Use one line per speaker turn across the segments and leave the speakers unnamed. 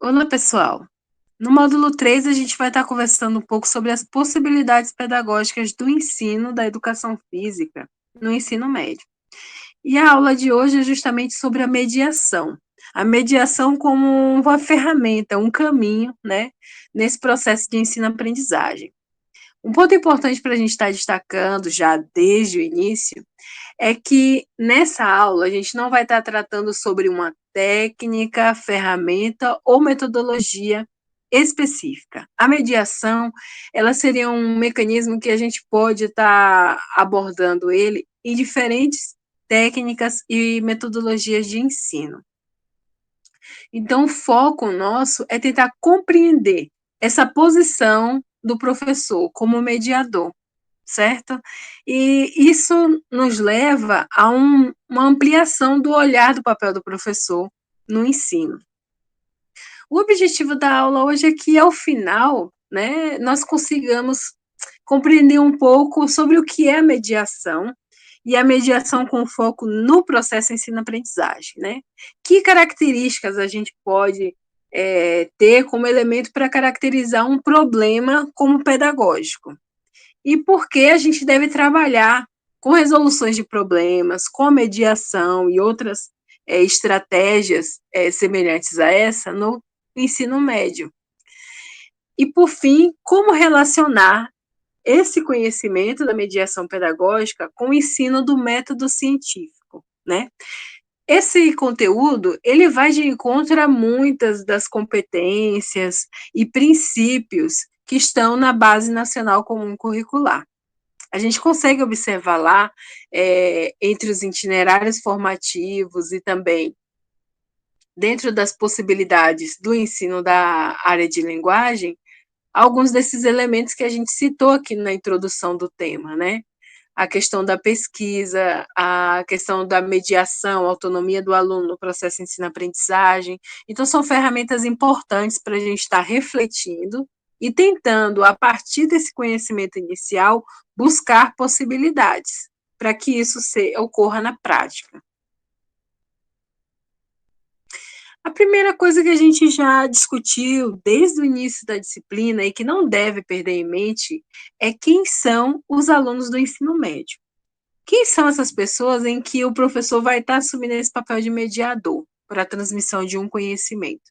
Olá, pessoal. No módulo 3, a gente vai estar conversando um pouco sobre as possibilidades pedagógicas do ensino da educação física no ensino médio. E a aula de hoje é justamente sobre a mediação. A mediação como uma ferramenta, um caminho, né, nesse processo de ensino-aprendizagem. Um ponto importante para a gente estar destacando já desde o início é que nessa aula a gente não vai estar tratando sobre uma técnica, ferramenta ou metodologia específica. A mediação, ela seria um mecanismo que a gente pode estar abordando ele em diferentes técnicas e metodologias de ensino. Então, o foco nosso é tentar compreender essa posição do professor como mediador, certo? E isso nos leva a uma ampliação do olhar do papel do professor no ensino. O objetivo da aula hoje é que, ao final, né, nós consigamos compreender um pouco sobre o que é a mediação e a mediação com foco no processo ensino-aprendizagem, né? Que características a gente pode ter como elemento para caracterizar um problema como pedagógico? E por que a gente deve trabalhar com resoluções de problemas, com mediação e outras estratégias semelhantes a essa no ensino médio. E, por fim, como relacionar esse conhecimento da mediação pedagógica com o ensino do método científico, né? Esse conteúdo, ele vai de encontro a muitas das competências e princípios que estão na Base Nacional Comum Curricular. A gente consegue observar lá, entre os itinerários formativos e também dentro das possibilidades do ensino da área de linguagem, alguns desses elementos que a gente citou aqui na introdução do tema, né? A questão da pesquisa, a questão da mediação, a autonomia do aluno no processo de ensino-aprendizagem. Então, são ferramentas importantes para a gente estar refletindo e tentando, a partir desse conhecimento inicial, buscar possibilidades para que isso ocorra na prática. A primeira coisa que a gente já discutiu desde o início da disciplina e que não deve perder em mente é quem são os alunos do ensino médio. Quem são essas pessoas em que o professor vai estar assumindo esse papel de mediador para a transmissão de um conhecimento?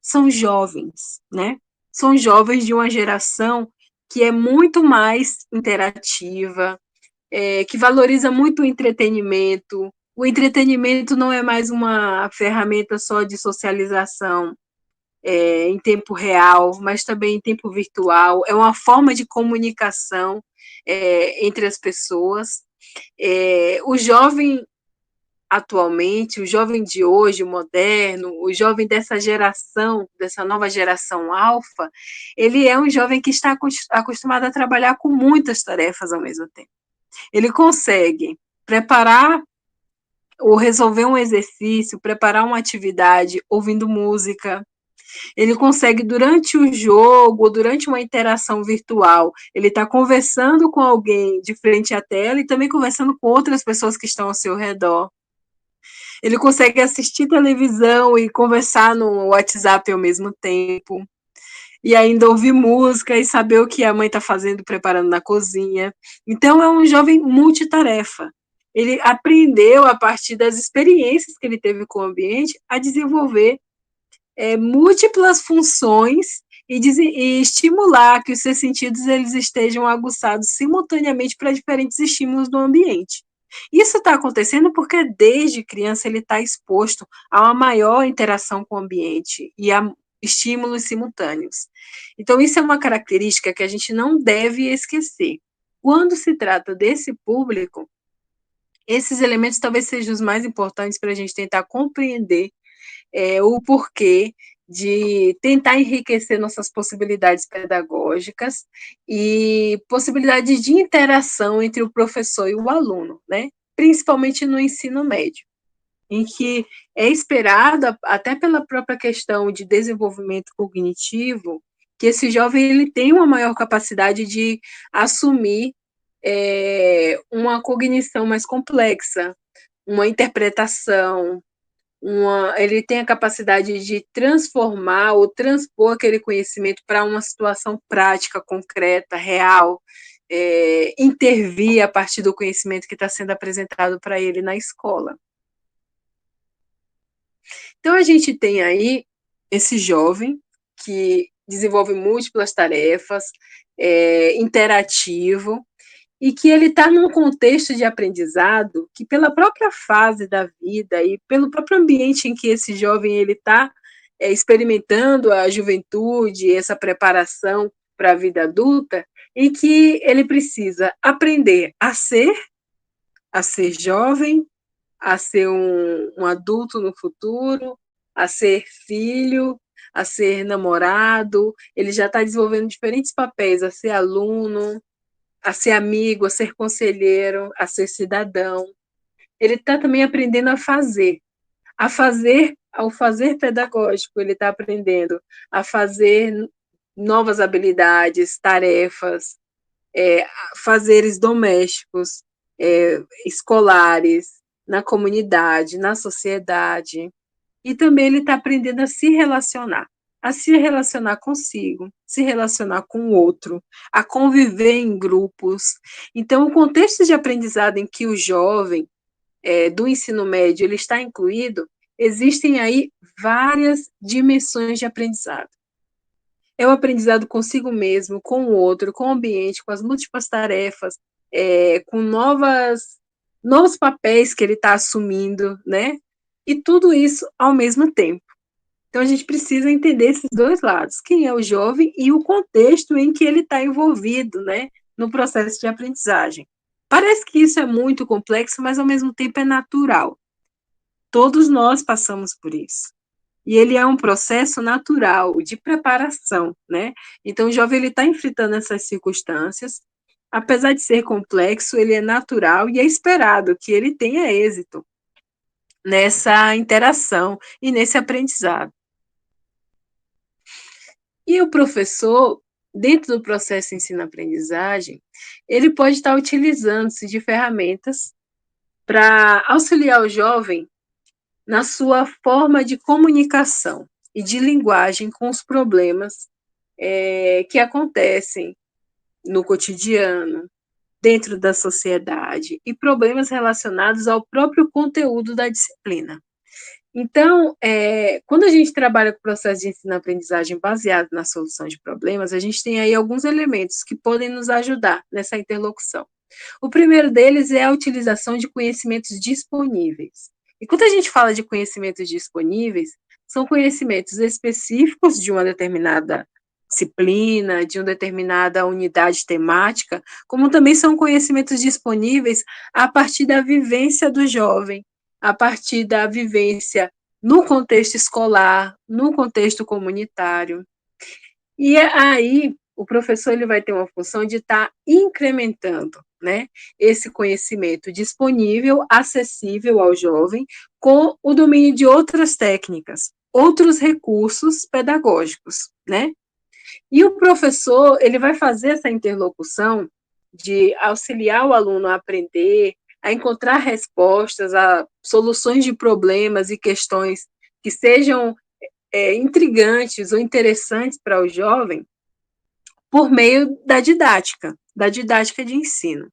São jovens, né? São jovens de uma geração que é muito mais interativa, que valoriza muito o entretenimento. O entretenimento não é mais uma ferramenta só de socialização em tempo real, mas também em tempo virtual. É uma forma de comunicação entre as pessoas. O jovem atualmente, o jovem de hoje, o moderno, o jovem dessa geração, dessa nova geração alfa, ele é um jovem que está acostumado a trabalhar com muitas tarefas ao mesmo tempo. Ele consegue preparar ou resolver um exercício, preparar uma atividade ouvindo música. Ele consegue, durante o jogo, durante uma interação virtual, ele está conversando com alguém de frente à tela e também conversando com outras pessoas que estão ao seu redor. Ele consegue assistir televisão e conversar no WhatsApp ao mesmo tempo. E ainda ouvir música e saber o que a mãe está fazendo, preparando na cozinha. Então, é um jovem multitarefa. Ele aprendeu, a partir das experiências que ele teve com o ambiente, a desenvolver múltiplas funções e estimular que os seus sentidos eles estejam aguçados simultaneamente para diferentes estímulos do ambiente. Isso está acontecendo porque desde criança ele está exposto a uma maior interação com o ambiente e a estímulos simultâneos. Então, isso é uma característica que a gente não deve esquecer. Quando se trata desse público, esses elementos talvez sejam os mais importantes para a gente tentar compreender o porquê de tentar enriquecer nossas possibilidades pedagógicas e possibilidades de interação entre o professor e o aluno, né? Principalmente no ensino médio, em que é esperado, até pela própria questão de desenvolvimento cognitivo, que esse jovem ele tenha uma maior capacidade de assumir uma cognição mais complexa, uma interpretação, ele tem a capacidade de transformar ou transpor aquele conhecimento para uma situação prática, concreta, real, intervir a partir do conhecimento que está sendo apresentado para ele na escola. Então, a gente tem aí esse jovem que desenvolve múltiplas tarefas, interativo, e que ele está num contexto de aprendizado que, pela própria fase da vida e pelo próprio ambiente em que esse jovem ele está experimentando a juventude, essa preparação para a vida adulta, em que ele precisa aprender a ser jovem, a ser um adulto no futuro, a ser filho, a ser namorado, ele já está desenvolvendo diferentes papéis, a ser aluno, a ser amigo, a ser conselheiro, a ser cidadão. Ele está também aprendendo ao fazer pedagógico, ele está aprendendo a fazer novas habilidades, tarefas, fazeres domésticos, escolares, na comunidade, na sociedade. E também ele está aprendendo a se relacionar consigo, se relacionar com o outro, a conviver em grupos. Então, o contexto de aprendizado em que o jovem do ensino médio ele está incluído, existem aí várias dimensões de aprendizado. É o aprendizado consigo mesmo, com o outro, com o ambiente, com as múltiplas tarefas, com novos papéis que ele está assumindo, né? E tudo isso ao mesmo tempo. Então, a gente precisa entender esses dois lados, quem é o jovem e o contexto em que ele está envolvido, né, no processo de aprendizagem. Parece que isso é muito complexo, mas, ao mesmo tempo, é natural. Todos nós passamos por isso. E ele é um processo natural de preparação, né? Então, o jovem está enfrentando essas circunstâncias, apesar de ser complexo, ele é natural e é esperado que ele tenha êxito nessa interação e nesse aprendizado. E o professor, dentro do processo ensino-aprendizagem, ele pode estar utilizando-se de ferramentas para auxiliar o jovem na sua forma de comunicação e de linguagem com os problemas que acontecem no cotidiano, dentro da sociedade, e problemas relacionados ao próprio conteúdo da disciplina. Então, quando a gente trabalha com o processo de ensino-aprendizagem baseado na solução de problemas, a gente tem aí alguns elementos que podem nos ajudar nessa interlocução. O primeiro deles é a utilização de conhecimentos disponíveis. E quando a gente fala de conhecimentos disponíveis, são conhecimentos específicos de uma determinada disciplina, de uma determinada unidade temática, como também são conhecimentos disponíveis a partir da vivência do jovem, a partir da vivência no contexto escolar, no contexto comunitário. E aí, o professor ele vai ter uma função de estar incrementando, né, esse conhecimento disponível, acessível ao jovem, com o domínio de outras técnicas, outros recursos pedagógicos, né? E o professor, ele vai fazer essa interlocução de auxiliar o aluno a aprender, a encontrar respostas, a soluções de problemas e questões que sejam intrigantes ou interessantes para o jovem, por meio da didática de ensino.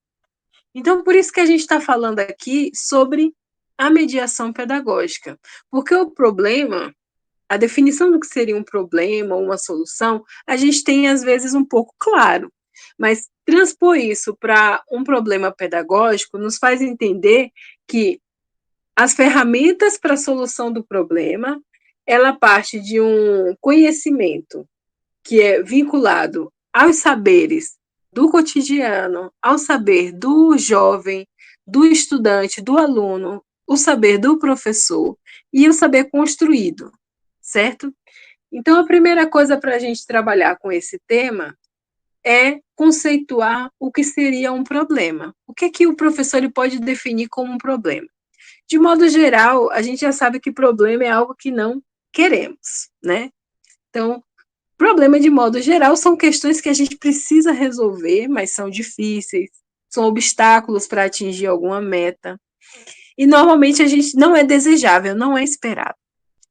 Então, por isso que a gente está falando aqui sobre a mediação pedagógica, porque o problema, a definição do que seria um problema ou uma solução, a gente tem, às vezes, um pouco claro, mas transpor isso para um problema pedagógico nos faz entender que as ferramentas para a solução do problema, ela parte de um conhecimento que é vinculado aos saberes do cotidiano, ao saber do jovem, do estudante, do aluno, o saber do professor e o saber construído, certo? Então, a primeira coisa para a gente trabalhar com esse tema é conceituar o que seria um problema. O que é que o professor ele pode definir como um problema? De modo geral, a gente já sabe que problema é algo que não queremos, né? Então, problema, de modo geral, são questões que a gente precisa resolver, mas são difíceis, são obstáculos para atingir alguma meta. e normalmente a gente não é desejável, não é esperado.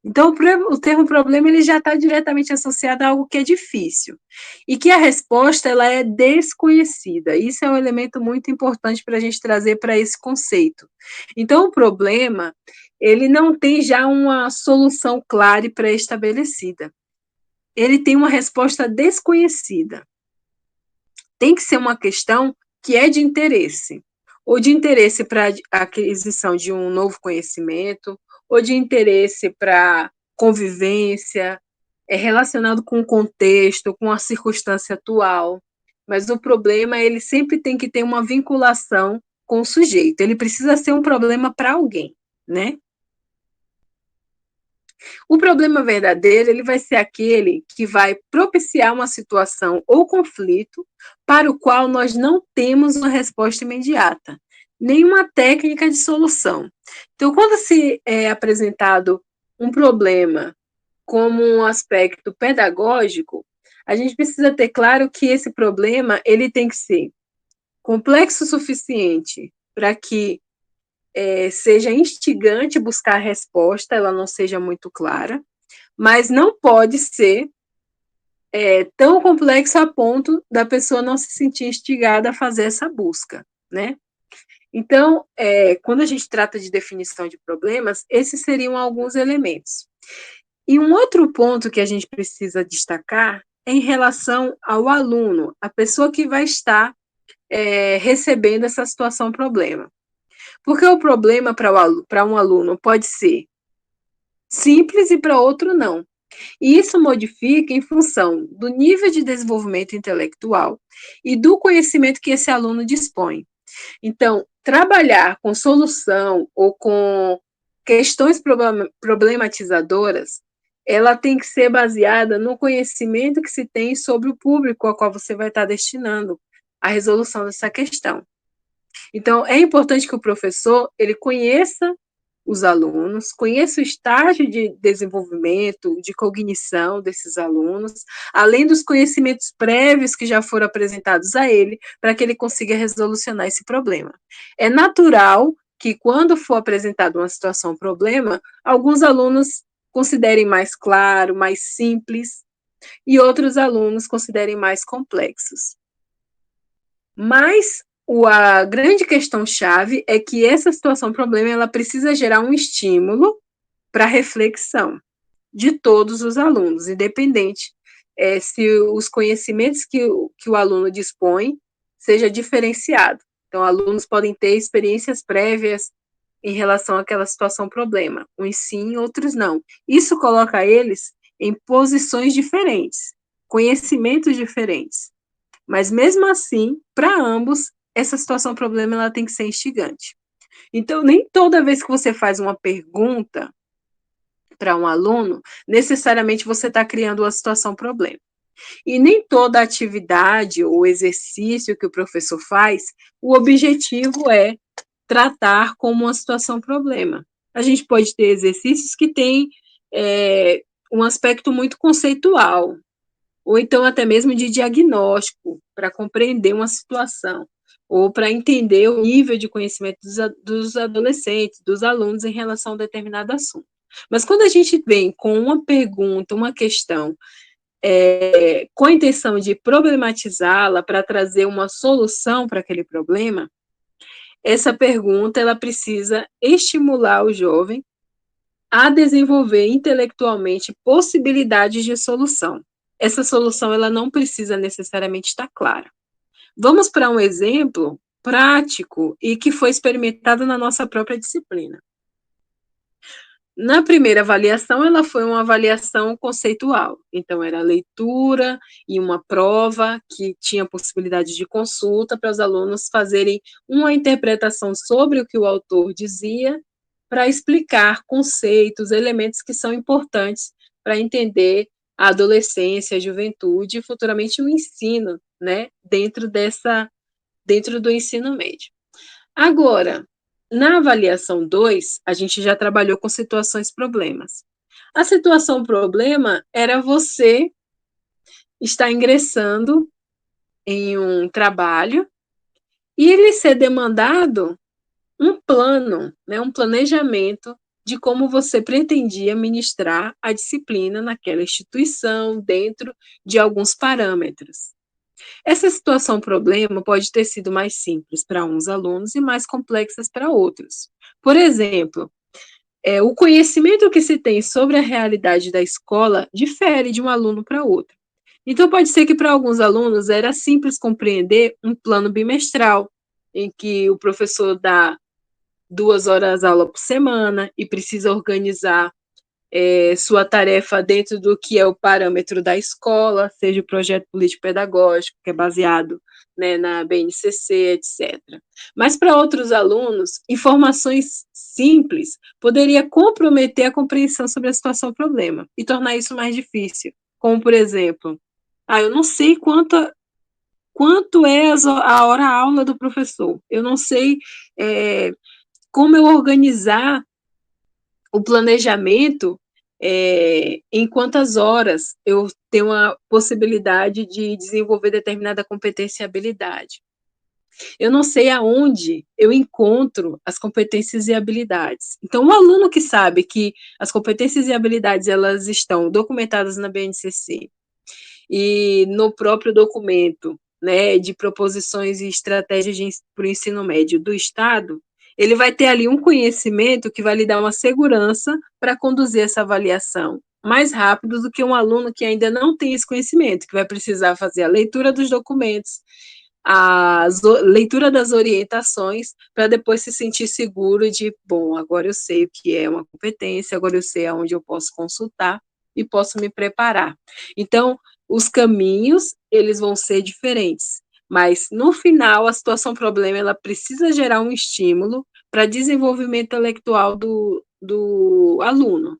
Então, o termo problema ele já está diretamente associado a algo que é difícil e que a resposta ela é desconhecida. Isso é um elemento muito importante para a gente trazer para esse conceito. Então, o problema ele não tem já uma solução clara e pré-estabelecida. Ele tem uma resposta desconhecida. Tem que ser uma questão que é de interesse, ou de interesse para a aquisição de um novo conhecimento, ou de interesse para convivência, é relacionado com o contexto, com a circunstância atual. Mas o problema, ele sempre tem que ter uma vinculação com o sujeito. Ele precisa ser um problema para alguém, né? O problema verdadeiro, ele vai ser aquele que vai propiciar uma situação ou conflito para o qual nós não temos uma resposta imediata, nenhuma técnica de solução. Então, quando se é apresentado um problema como um aspecto pedagógico, a gente precisa ter claro que esse problema ele tem que ser complexo o suficiente para que seja instigante buscar a resposta, ela não seja muito clara, mas não pode ser tão complexo a ponto da pessoa não se sentir instigada a fazer essa busca, né? Então, quando a gente trata de definição de problemas, esses seriam alguns elementos. E um outro ponto que a gente precisa destacar é em relação ao aluno, a pessoa que vai estar recebendo essa situação problema. Porque o problema para um aluno pode ser simples e para outro não. E isso modifica em função do nível de desenvolvimento intelectual e do conhecimento que esse aluno dispõe. Então, trabalhar com solução ou com questões problematizadoras, ela tem que ser baseada no conhecimento que se tem sobre o público ao qual você vai estar destinando a resolução dessa questão. Então, é importante que o professor ele conheça os alunos, conheça o estágio de desenvolvimento, de cognição desses alunos, além dos conhecimentos prévios que já foram apresentados a ele, para que ele consiga resolucionar esse problema. É natural que, quando for apresentado uma situação problema, alguns alunos considerem mais claro, mais simples, e outros alunos considerem mais complexos. Mas a grande questão-chave é que essa situação problema ela precisa gerar um estímulo para reflexão de todos os alunos, independente se os conhecimentos que o aluno dispõe seja diferenciado. Então, alunos podem ter experiências prévias em relação àquela situação problema, uns sim, outros não. Isso coloca eles em posições diferentes, conhecimentos diferentes. Mas mesmo assim, para ambos, essa situação problema ela tem que ser instigante. Então, nem toda vez que você faz uma pergunta para um aluno, necessariamente você está criando uma situação problema. E nem toda atividade ou exercício que o professor faz, o objetivo é tratar como uma situação problema. A gente pode ter exercícios que têm um aspecto muito conceitual, ou então até mesmo de diagnóstico, para compreender uma situação, ou para entender o nível de conhecimento dos adolescentes, dos alunos em relação a um determinado assunto. Mas quando a gente vem com uma pergunta, uma questão, com a intenção de problematizá-la para trazer uma solução para aquele problema, essa pergunta ela precisa estimular o jovem a desenvolver intelectualmente possibilidades de solução. Essa solução ela não precisa necessariamente estar clara. Vamos para um exemplo prático e que foi experimentado na nossa própria disciplina. Na primeira avaliação, ela foi uma avaliação conceitual. Então, era leitura e uma prova que tinha possibilidade de consulta para os alunos fazerem uma interpretação sobre o que o autor dizia para explicar conceitos, elementos que são importantes para entender a adolescência, a juventude e futuramente o ensino, né, dentro do ensino médio. Agora, na avaliação 2, a gente já trabalhou com situações problemas. A situação problema era você estar ingressando em um trabalho e lhe ser demandado um plano, né, um planejamento de como você pretendia ministrar a disciplina naquela instituição, dentro de alguns parâmetros. Essa situação-problema pode ter sido mais simples para uns alunos e mais complexas para outros. Por exemplo, o conhecimento que se tem sobre a realidade da escola difere de um aluno para outro. Então, pode ser que para alguns alunos era simples compreender um plano bimestral, em que o professor dá 2 horas aula por semana e precisa organizar sua tarefa dentro do que é o parâmetro da escola, seja o projeto político-pedagógico, que é baseado, né, na BNCC, etc. Mas para outros alunos, informações simples poderia comprometer a compreensão sobre a situação-problema e tornar isso mais difícil. Como, por exemplo, eu não sei quanto é a hora-aula do professor, eu não sei como eu organizar o planejamento em quantas horas eu tenho a possibilidade de desenvolver determinada competência e habilidade. Eu não sei aonde eu encontro as competências e habilidades. Então, o aluno que sabe que as competências e habilidades elas estão documentadas na BNCC e no próprio documento, né, de proposições e estratégias para o ensino médio do Estado, ele vai ter ali um conhecimento que vai lhe dar uma segurança para conduzir essa avaliação mais rápido do que um aluno que ainda não tem esse conhecimento, que vai precisar fazer a leitura dos documentos, a leitura das orientações, para depois se sentir seguro de, bom, agora eu sei o que é uma competência, agora eu sei aonde eu posso consultar e posso me preparar. Então, os caminhos, eles vão ser diferentes, mas no final a situação problema ela precisa gerar um estímulo para desenvolvimento intelectual do aluno,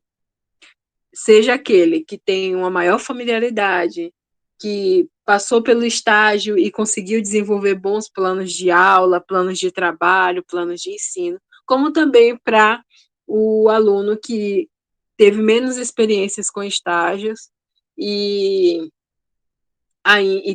seja aquele que tem uma maior familiaridade, que passou pelo estágio e conseguiu desenvolver bons planos de aula, planos de trabalho, planos de ensino, como também para o aluno que teve menos experiências com estágios e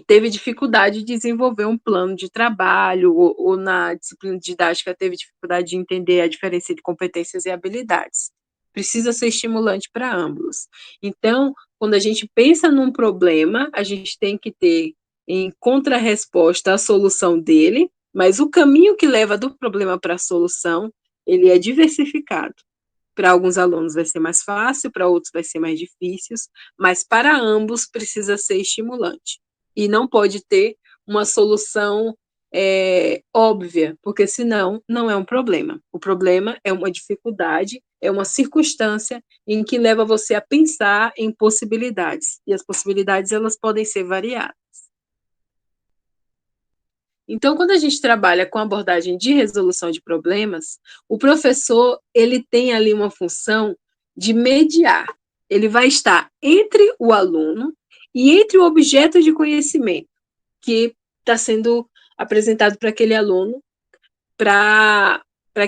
teve dificuldade de desenvolver um plano de trabalho, ou na disciplina didática teve dificuldade de entender a diferença de competências e habilidades. Precisa ser estimulante para ambos. Então, quando a gente pensa num problema, a gente tem que ter em contrarresposta a solução dele, mas o caminho que leva do problema para a solução, ele é diversificado. Para alguns alunos vai ser mais fácil, para outros vai ser mais difícil, mas para ambos precisa ser estimulante. E não pode ter uma solução óbvia, porque senão não é um problema. O problema é uma dificuldade, é uma circunstância em que leva você a pensar em possibilidades. E as possibilidades elas podem ser variadas. Então, quando a gente trabalha com abordagem de resolução de problemas, o professor ele tem ali uma função de mediar. Ele vai estar entre o aluno e entre o objeto de conhecimento que está sendo apresentado para aquele aluno, para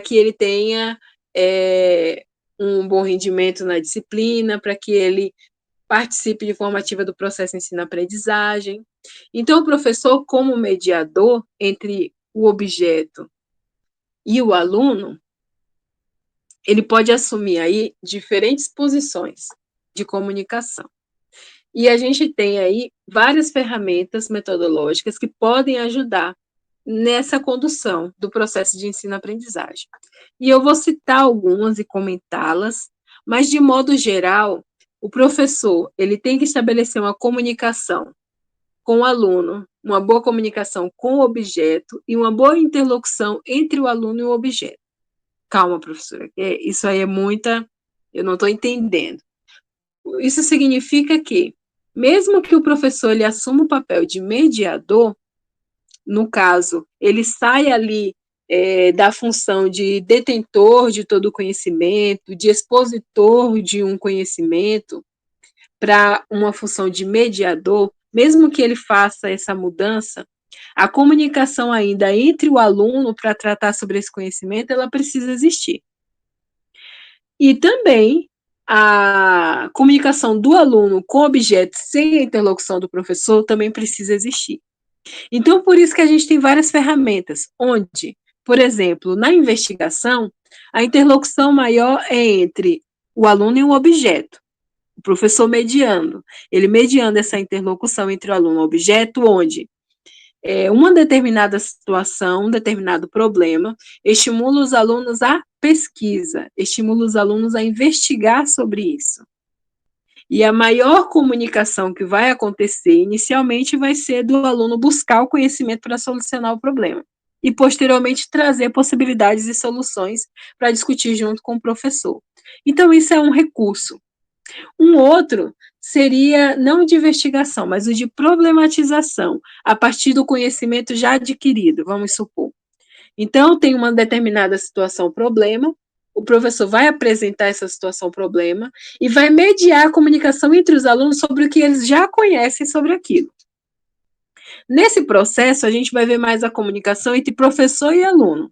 que ele tenha um bom rendimento na disciplina, para que ele participe de forma ativa do processo ensino-aprendizagem. Então, o professor, como mediador entre o objeto e o aluno, ele pode assumir aí diferentes posições de comunicação. E a gente tem aí várias ferramentas metodológicas que podem ajudar nessa condução do processo de ensino-aprendizagem. E eu vou citar algumas e comentá-las, mas, de modo geral, o professor ele tem que estabelecer uma comunicação com o aluno, uma boa comunicação com o objeto e uma boa interlocução entre o aluno e o objeto. Calma, professora, isso aí é muita... Eu não estou entendendo. Isso significa que, mesmo que o professor ele assuma o papel de mediador, no caso, ele sai ali da função de detentor de todo o conhecimento, de expositor de um conhecimento, para uma função de mediador, mesmo que ele faça essa mudança, a comunicação ainda entre o aluno para tratar sobre esse conhecimento, ela precisa existir. E também a comunicação do aluno com o objeto sem a interlocução do professor também precisa existir. Então, por isso que a gente tem várias ferramentas, onde Por exemplo, na investigação, a interlocução maior é entre o aluno e o objeto. O professor mediando, ele mediando essa interlocução entre o aluno e o objeto, onde uma determinada situação, um determinado problema, estimula os alunos à pesquisa, estimula os alunos a investigar sobre isso. E a maior comunicação que vai acontecer inicialmente vai ser do aluno buscar o conhecimento para solucionar o problema e posteriormente trazer possibilidades e soluções para discutir junto com o professor. Então, isso é um recurso. Um outro seria não de investigação, mas o de problematização, a partir do conhecimento já adquirido, vamos supor. Então, tem uma determinada situação, problema, o professor vai apresentar essa situação, problema, e vai mediar a comunicação entre os alunos sobre o que eles já conhecem sobre aquilo. Nesse processo, a gente vai ver mais a comunicação entre professor e aluno.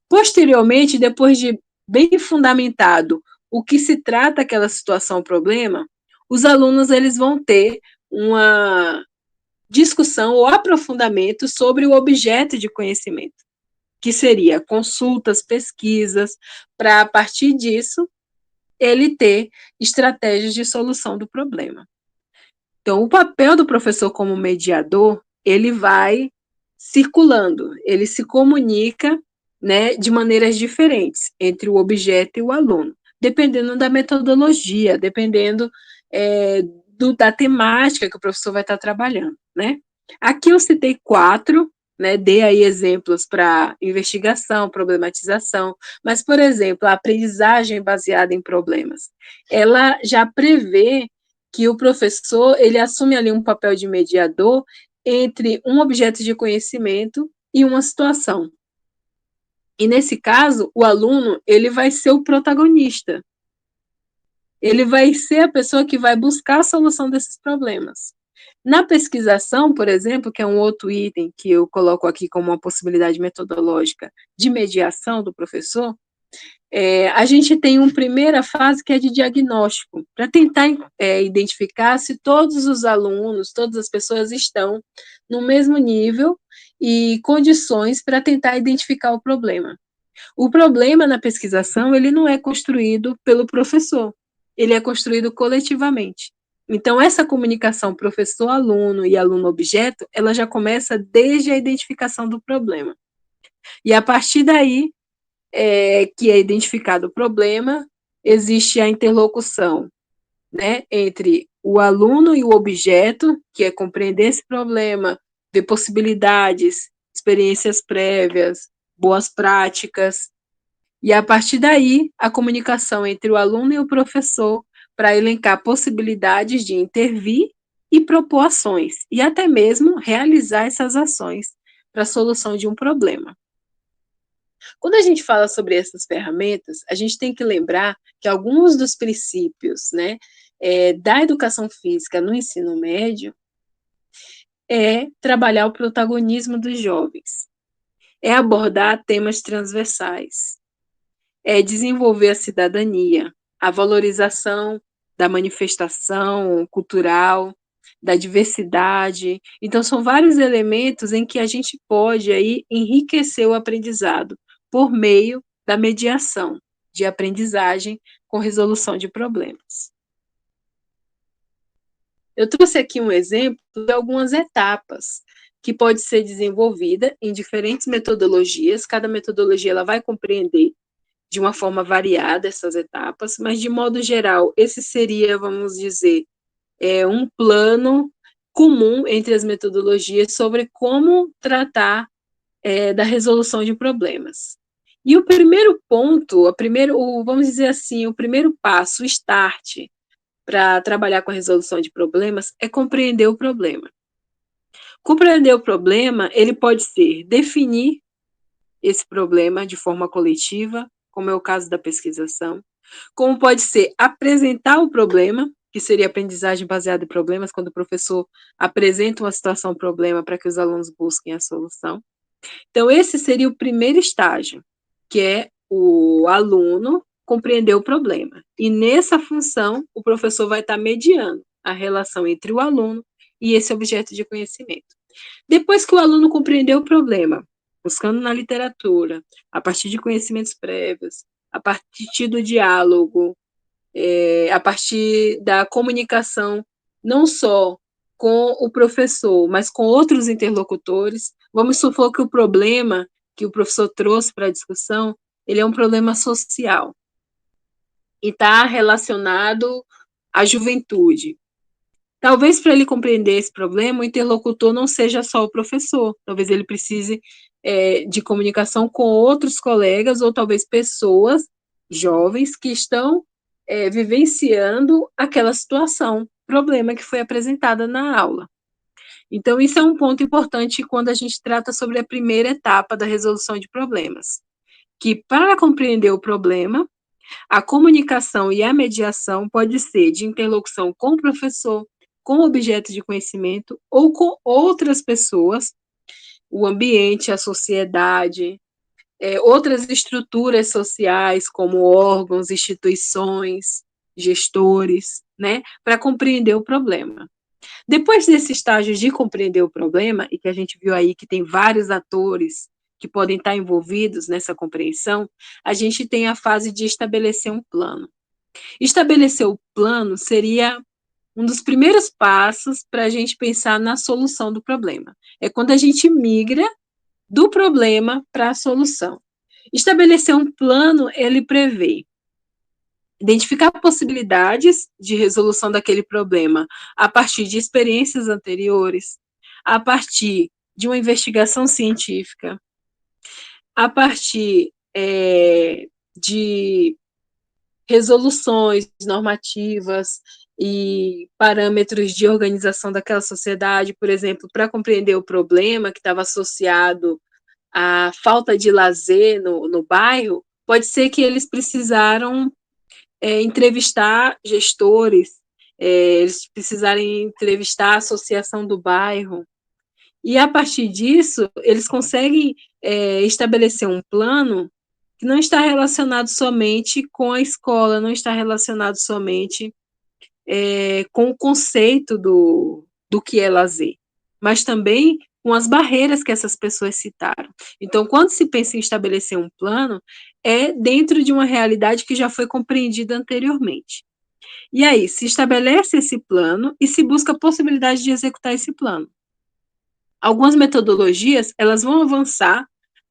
Posteriormente, depois de bem fundamentado o que se trata aquela situação, problema, os alunos eles vão ter uma discussão ou aprofundamento sobre o objeto de conhecimento, que seria consultas, pesquisas, para, a partir disso, ele ter estratégias de solução do problema. Então, o papel do professor como mediador, ele vai circulando, ele se comunica, né, de maneiras diferentes entre o objeto e o aluno, dependendo da metodologia, dependendo da temática que o professor vai estar trabalhando, né? Aqui eu citei 4, né, dei aí exemplos para investigação, problematização, mas, por exemplo, a aprendizagem baseada em problemas, ela já prevê que o professor, ele assume ali um papel de mediador entre um objeto de conhecimento e uma situação. E, nesse caso, o aluno, ele vai ser o protagonista. Ele vai ser a pessoa que vai buscar a solução desses problemas. Na pesquisação, por exemplo, que é um outro item que eu coloco aqui como uma possibilidade metodológica de mediação do professor, a gente tem uma primeira fase que é de diagnóstico, para tentar identificar se todos os alunos, todas as pessoas estão no mesmo nível e condições para tentar identificar o problema. O problema na pesquisação, ele não é construído pelo professor, ele é construído coletivamente. Então, essa comunicação professor-aluno e aluno-objeto, ela já começa desde a identificação do problema. E a partir daí, que é identificado o problema, existe a interlocução, né, entre o aluno e o objeto, que é compreender esse problema, ver possibilidades, experiências prévias, boas práticas, e a partir daí, a comunicação entre o aluno e o professor para elencar possibilidades de intervir e propor ações, e até mesmo realizar essas ações para a solução de um problema. Quando a gente fala sobre essas ferramentas, a gente tem que lembrar que alguns dos princípios, né, da educação física no ensino médio é trabalhar o protagonismo dos jovens, é abordar temas transversais, é desenvolver a cidadania, a valorização da manifestação cultural, da diversidade. Então, são vários elementos em que a gente pode aí enriquecer o aprendizado por meio da mediação de aprendizagem com resolução de problemas. Eu trouxe aqui um exemplo de algumas etapas que pode ser desenvolvida em diferentes metodologias. Cada metodologia ela vai compreender de uma forma variada essas etapas, mas, de modo geral, esse seria, vamos dizer, um plano comum entre as metodologias sobre como tratar da resolução de problemas. E o primeiro ponto, vamos dizer assim, o primeiro passo, o start, para trabalhar com a resolução de problemas é compreender o problema. Compreender o problema, ele pode ser definir esse problema de forma coletiva, como é o caso da pesquisação, como pode ser apresentar o problema, que seria aprendizagem baseada em problemas, quando o professor apresenta uma situação, problema, para que os alunos busquem a solução. Então, esse seria o primeiro estágio, que é o aluno compreender o problema. E nessa função, o professor vai estar mediando a relação entre o aluno e esse objeto de conhecimento. Depois que o aluno compreendeu o problema, buscando na literatura, a partir de conhecimentos prévios, a partir do diálogo, a partir da comunicação, não só com o professor, mas com outros interlocutores. Vamos supor que o problema que o professor trouxe para a discussão, ele é um problema social e está relacionado à juventude. Talvez para ele compreender esse problema, o interlocutor não seja só o professor, talvez ele precise de comunicação com outros colegas ou talvez pessoas jovens que estão vivenciando aquela situação, problema que foi apresentada na aula. Então, isso é um ponto importante quando a gente trata sobre a primeira etapa da resolução de problemas, que para compreender o problema, a comunicação e a mediação pode ser de interlocução com o professor, com o objeto de conhecimento ou com outras pessoas, o ambiente, a sociedade, outras estruturas sociais, como órgãos, instituições, gestores, né, para compreender o problema. Depois desse estágio de compreender o problema, e que a gente viu aí que tem vários atores que podem estar envolvidos nessa compreensão, a gente tem a fase de estabelecer um plano. Estabelecer o plano seria um dos primeiros passos para a gente pensar na solução do problema. É quando a gente migra do problema para a solução. Estabelecer um plano, ele prevê identificar possibilidades de resolução daquele problema a partir de experiências anteriores, a partir de uma investigação científica, a partir de resoluções normativas e parâmetros de organização daquela sociedade, por exemplo, para compreender o problema que estava associado à falta de lazer no bairro, pode ser que eles precisaram entrevistar gestores, eles precisarem entrevistar a associação do bairro, e a partir disso, eles conseguem estabelecer um plano que não está relacionado somente com a escola, não está relacionado somente com o conceito do que é lazer, mas também com as barreiras que essas pessoas citaram. Então, quando se pensa em estabelecer um plano, é dentro de uma realidade que já foi compreendida anteriormente. E aí, se estabelece esse plano e se busca a possibilidade de executar esse plano. Algumas metodologias, elas vão avançar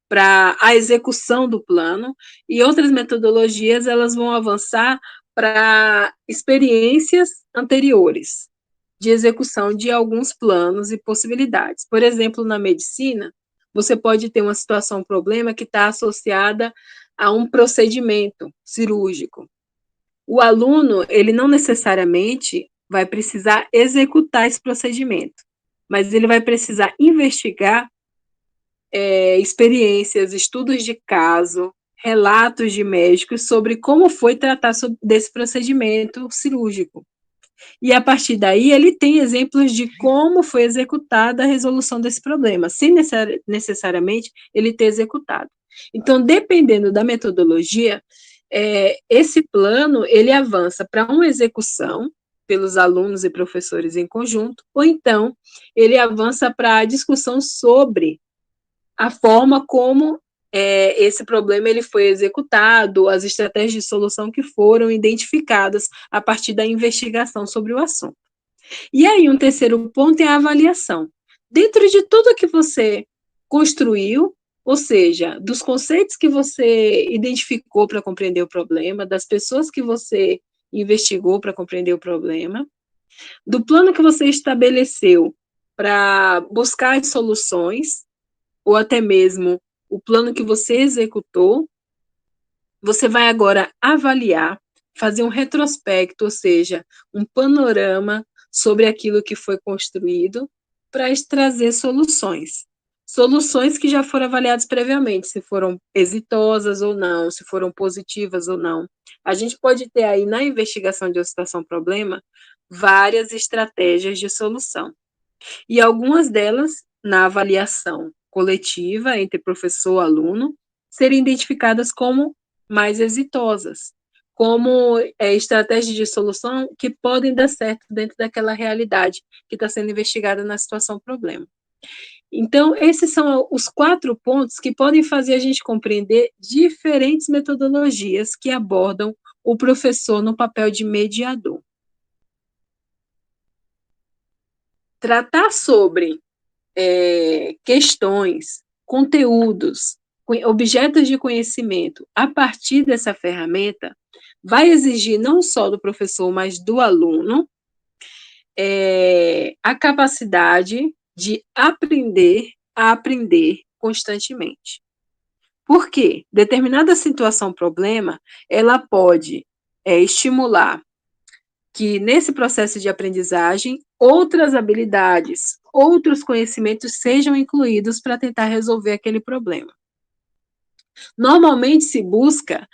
para a execução do plano e outras metodologias, elas vão avançar para experiências anteriores de execução de alguns planos e possibilidades. Por exemplo, na medicina, você pode ter uma situação, um problema que está associada a um procedimento cirúrgico. O aluno, ele não necessariamente vai precisar executar esse procedimento, mas ele vai precisar investigar experiências, estudos de caso, relatos de médicos sobre como foi tratar desse procedimento cirúrgico. E a partir daí ele tem exemplos de como foi executada a resolução desse problema, sem necessariamente ele ter executado. Então, dependendo da metodologia, esse plano ele avança para uma execução pelos alunos e professores em conjunto, ou então ele avança para a discussão sobre a forma como esse problema ele foi executado, as estratégias de solução que foram identificadas a partir da investigação sobre o assunto. E aí, um terceiro ponto é a avaliação. Dentro de tudo que você construiu, ou seja, dos conceitos que você identificou para compreender o problema, das pessoas que você investigou para compreender o problema, do plano que você estabeleceu para buscar as soluções, ou até mesmo o plano que você executou, você vai agora avaliar, fazer um retrospecto, ou seja, um panorama sobre aquilo que foi construído para trazer soluções. Soluções que já foram avaliadas previamente, se foram exitosas ou não, se foram positivas ou não. A gente pode ter aí na investigação de uma situação-problema várias estratégias de solução. E algumas delas, na avaliação coletiva entre professor e aluno, serem identificadas como mais exitosas, como estratégias de solução que podem dar certo dentro daquela realidade que está sendo investigada na situação problema. Então, esses são os 4 pontos que podem fazer a gente compreender diferentes metodologias que abordam o professor no papel de mediador. Tratar sobre questões, conteúdos, objetos de conhecimento a partir dessa ferramenta vai exigir não só do professor, mas do aluno, a capacidade de aprender a aprender constantemente. Por quê? Determinada situação, problema, ela pode estimular que nesse processo de aprendizagem outras habilidades, outros conhecimentos sejam incluídos para tentar resolver aquele problema. Normalmente se busca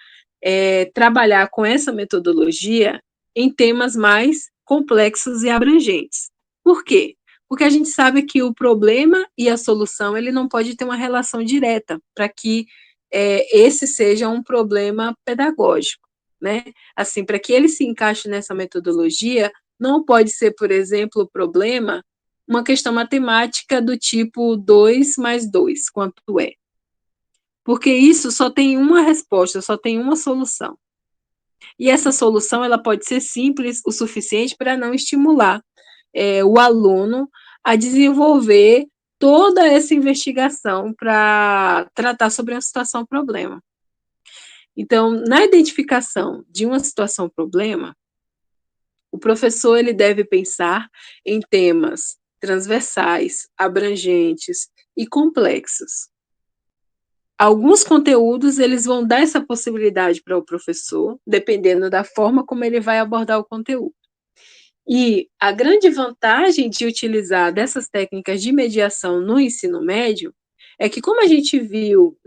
trabalhar com essa metodologia em temas mais complexos e abrangentes. Por quê? Porque a gente sabe que o problema e a solução ele não pode ter uma relação direta para que esse seja um problema pedagógico, né? Assim, para que ele se encaixe nessa metodologia, não pode ser, por exemplo, o problema uma questão matemática do tipo 2 mais 2, quanto é? Porque isso só tem uma resposta, só tem uma solução. E essa solução ela pode ser simples o suficiente para não estimular o aluno a desenvolver toda essa investigação para tratar sobre a situação problema. Então, na identificação de uma situação problema, o professor ele deve pensar em temas transversais, abrangentes e complexos. Alguns conteúdos eles vão dar essa possibilidade para o professor, dependendo da forma como ele vai abordar o conteúdo. E a grande vantagem de utilizar dessas técnicas de mediação no ensino médio é que, como a gente viu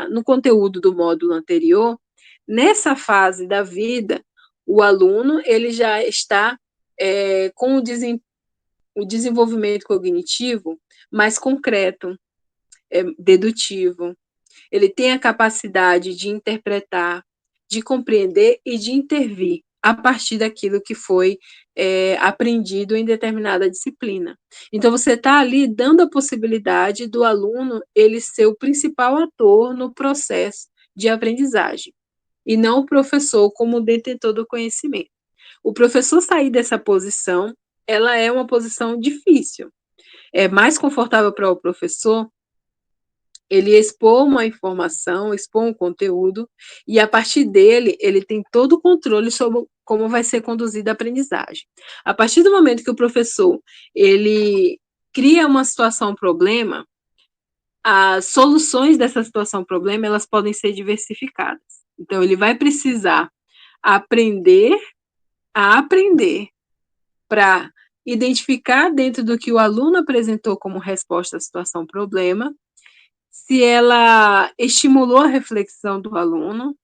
no conteúdo do módulo anterior, nessa fase da vida, o aluno ele já está com o desenvolvimento cognitivo mais concreto, dedutivo. Ele tem a capacidade de interpretar, de compreender e de intervir a partir daquilo que foi aprendido em determinada disciplina. Então, você está ali dando a possibilidade do aluno ele ser o principal ator no processo de aprendizagem, e não o professor como detentor do conhecimento. O professor sair dessa posição, ela é uma posição difícil. É mais confortável para o professor ele expor uma informação, expor um conteúdo, e a partir dele, ele tem todo o controle sobre como vai ser conduzida a aprendizagem. A partir do momento que o professor, ele cria uma situação problema, as soluções dessa situação problema, elas podem ser diversificadas. Então, ele vai precisar aprender a aprender para identificar dentro do que o aluno apresentou como resposta à situação problema, se ela estimulou a reflexão do aluno,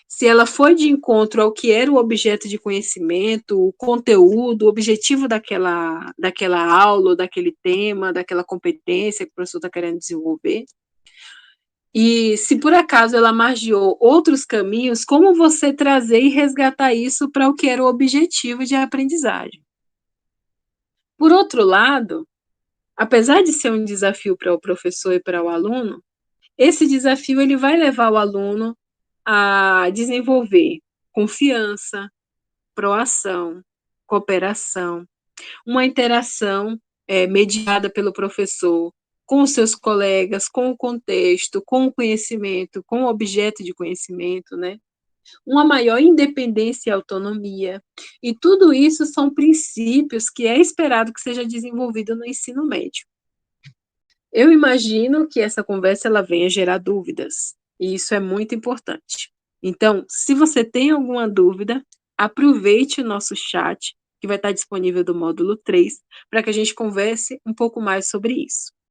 se ela foi de encontro ao que era o objeto de conhecimento, o conteúdo, o objetivo daquela aula, daquele tema, daquela competência que o professor está querendo desenvolver. E se por acaso ela margeou outros caminhos, como você trazer e resgatar isso para o que era o objetivo de aprendizagem. Por outro lado, apesar de ser um desafio para o professor e para o aluno, esse desafio ele vai levar o aluno a desenvolver confiança, proação, cooperação, uma interação mediada pelo professor com os seus colegas, com o contexto, com o conhecimento, com o objeto de conhecimento, né? Uma maior independência e autonomia. E tudo isso são princípios que é esperado que seja desenvolvido no ensino médio. Eu imagino que essa conversa ela venha gerar dúvidas, e isso é muito importante. Então, se você tem alguma dúvida, aproveite o nosso chat, que vai estar disponível do módulo 3, para que a gente converse um pouco mais sobre isso.